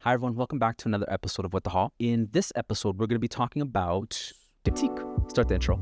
Hi everyone, welcome back to another episode of What the Haul. In this episode, we're going to be talking about Diptyque. Start the intro.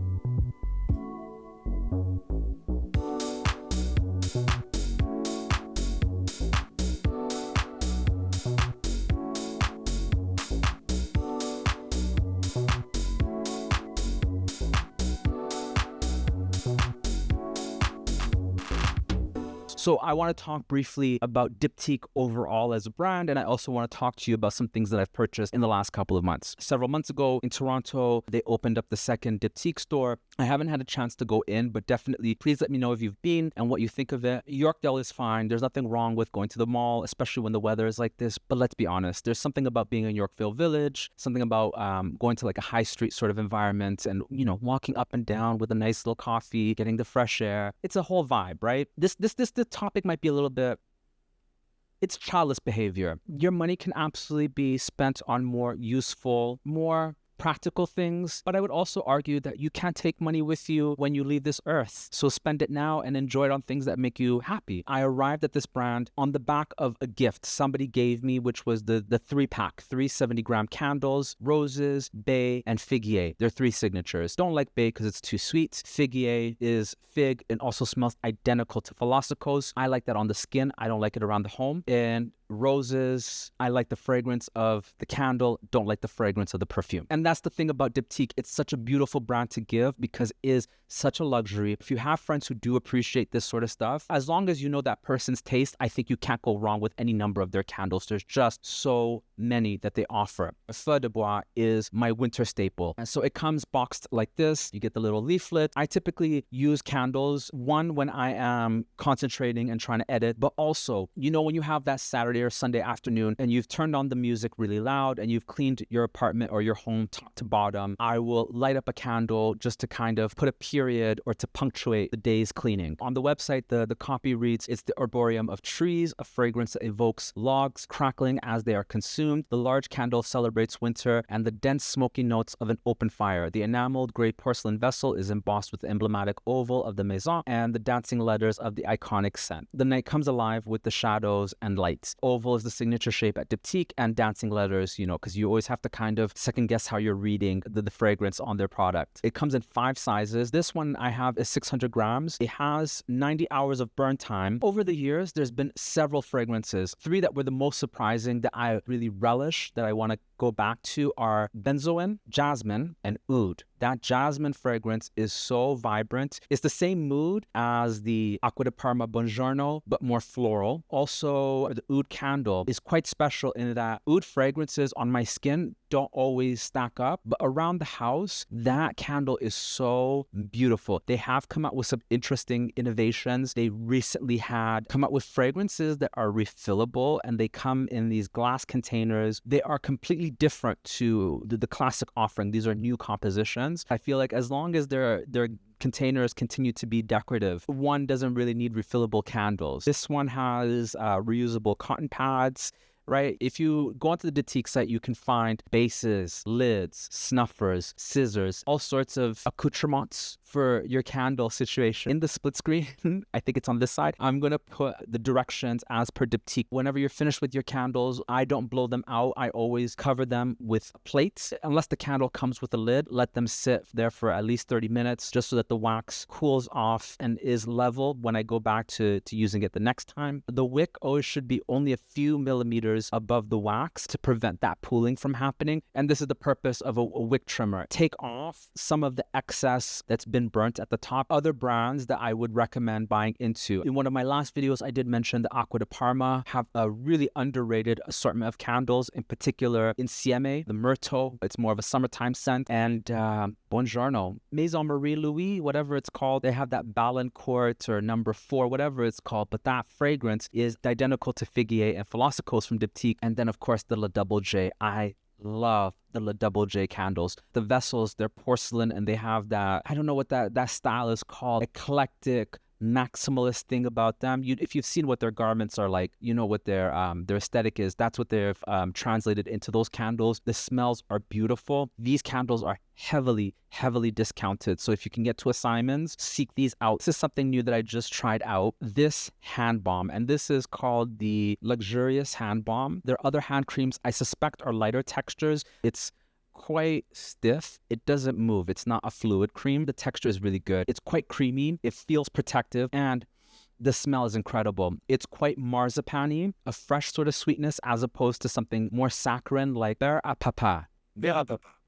So I want to talk briefly about Diptyque overall as a brand, and I also want to talk to you about some things that I've purchased in the last couple of months. Several months ago in Toronto, they opened up the second Diptyque store. I haven't had a chance to go in, but definitely please let me know if you've been and what you think of it. Yorkdale is fine. There's nothing wrong with going to the mall, especially when the weather is like this. But let's be honest, there's something about being in Yorkville Village, something about going to like a high street sort of environment and, walking up and down with a nice little coffee, getting the fresh air. It's a whole vibe, right? This topic might be a little bit, it's childless behavior. Your money can absolutely be spent on more useful, more practical things, but I would also argue that you can't take money with you when you leave this earth. So spend it now and enjoy it on things that make you happy. I arrived at this brand on the back of a gift somebody gave me, which was the 3-pack, 370-gram candles, roses, bay, and figuier. They're 3 signatures. Don't like bay because it's too sweet. Figuier is fig and also smells identical to Philosophos. I like that on the skin. I don't like it around the home. And roses, I like the fragrance of the candle, don't like the fragrance of the perfume. And that's the thing about Diptyque. It's such a beautiful brand to give because it is such a luxury. If you have friends who do appreciate this sort of stuff, as long as you know that person's taste, I think you can't go wrong with any number of their candles. There's just so many that they offer. Feu de bois is my winter staple. And so it comes boxed like this. You get the little leaflet. I typically use candles, one when I am concentrating and trying to edit, but also, when you have that Saturday or Sunday afternoon and you've turned on the music really loud and you've cleaned your apartment or your home top to bottom, I will light up a candle just to kind of put a period or to punctuate the day's cleaning. On the website, the copy reads, "It's the arboreum of trees, a fragrance that evokes logs crackling as they are consumed. The large candle celebrates winter and the dense smoky notes of an open fire. The enameled gray porcelain vessel is embossed with the emblematic oval of the maison and the dancing letters of the iconic scent. The night comes alive with the shadows and lights." Oval is the signature shape at Diptyque, and dancing letters, because you always have to kind of second guess how you're reading the fragrance on their product. It comes in 5 sizes. This one I have is 600 grams. It has 90 hours of burn time. Over the years, there's been several fragrances. 3 that were the most surprising that I really relish, that I want to go back to, are benzoin, jasmine, and oud. That jasmine fragrance is so vibrant. It's the same mood as the Acqua di Parma Buongiorno, but more floral. Also, the oud candle is quite special in that oud fragrances on my skin don't always stack up, but around the house, that candle is so beautiful. They have come out with some interesting innovations. They recently had come out with fragrances that are refillable, and they come in these glass containers. They are completely different to the classic offering. These are new compositions. I feel like as long as their containers continue to be decorative, one doesn't really need refillable candles. This one has reusable cotton pads, right? If you go onto the Diptyque site, you can find bases, lids, snuffers, scissors, all sorts of accoutrements for your candle situation. In the split screen, I think it's on this side, I'm going to put the directions as per Diptyque. Whenever you're finished with your candles, I don't blow them out. I always cover them with plates. Unless the candle comes with a lid, let them sit there for at least 30 minutes just so that the wax cools off and is level when I go back to using it the next time. The wick always should be only a few millimeters above the wax to prevent that pooling from happening. And this is the purpose of a wick trimmer. Take off some of the excess that's been burnt at the top. Other brands that I would recommend buying into. In one of my last videos, I did mention the Acqua di Parma have a really underrated assortment of candles, in particular Insieme, the Myrtle. It's more of a summertime scent, and Buongiorno, Maison Marie Louise, whatever it's called. They have that Ballancourt or number 4, whatever it's called, but that fragrance is identical to Figuier and Philosophos from Diptyque. And then of course the DOUBLEJ. I love the DOUBLEJ candles. The vessels, they're porcelain and they have that, I don't know what that style is called, eclectic maximalist thing about them. If you've seen what their garments are like, you know what their aesthetic is. That's what they've translated into those candles. The smells are beautiful. These candles are heavily discounted. So if you can get to a Simon's, seek these out. This is something new that I just tried out. This hand balm, and this is called the Luxurious Hand Balm. Their other hand creams, I suspect, are lighter textures. It's quite stiff. It doesn't move. It's not a fluid cream. The texture is really good. It's quite creamy. It feels protective, and the smell is incredible. It's quite marzipan-y, a fresh sort of sweetness, as opposed to something more saccharine like beurre à papa,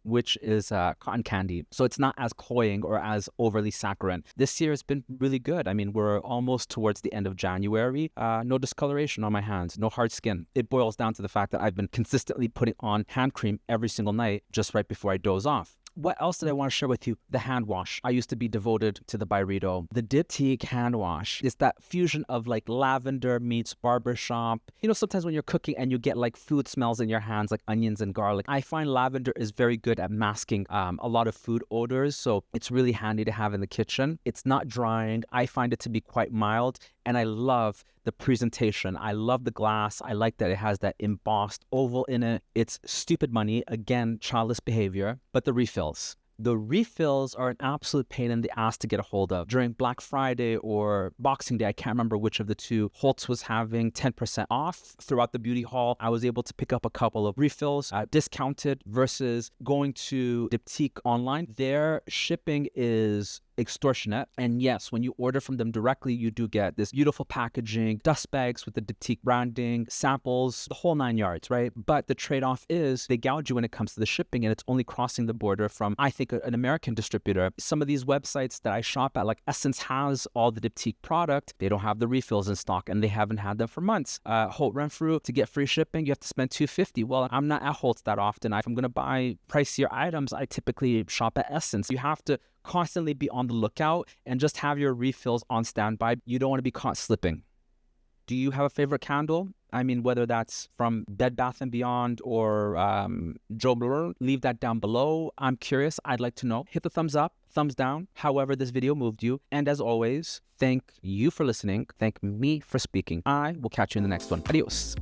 which is cotton candy. So it's not as cloying or as overly saccharine. This year has been really good. I mean, we're almost towards the end of January. No discoloration on my hands, no hard skin. It boils down to the fact that I've been consistently putting on hand cream every single night just right before I doze off. What else did I want to share with you? The hand wash. I used to be devoted to the Byredo. The Diptyque hand wash is that fusion of like lavender meets barbershop. You know, sometimes when you're cooking and you get like food smells in your hands, like onions and garlic. I find lavender is very good at masking a lot of food odors. So it's really handy to have in the kitchen. It's not drying. I find it to be quite mild. And I love the presentation. I love the glass. I like that it has that embossed oval in it. It's stupid money. Again, childless behavior. But the refills. The refills are an absolute pain in the ass to get a hold of. During Black Friday or Boxing Day, I can't remember which of the two, Holtz was having 10% off throughout the beauty haul. I was able to pick up a couple of refills, discounted, versus going to Diptyque online. Their shipping is extortionate. And yes, when you order from them directly, you do get this beautiful packaging, dust bags with the Diptyque branding, samples, the whole 9 yards, right? But the trade-off is they gouge you when it comes to the shipping, and it's only crossing the border from, I think, an American distributor. Some of these websites that I shop at, like Essence, has all the Diptyque product. They don't have the refills in stock, and they haven't had them for months. Holt Renfrew, to get free shipping, you have to spend $250. Well, I'm not at Holt's that often. If I'm going to buy pricier items, I typically shop at Essence. You have to constantly be on the lookout and just have your refills on standby. You don't want to be caught slipping. Do you have a favorite candle? I mean, whether that's from Bed Bath & Beyond or DOUBLEJ, leave that down below. I'm curious. I'd like to know. Hit the thumbs up, thumbs down, however this video moved you. And as always, thank you for listening. Thank me for speaking. I will catch you in the next one. Adios.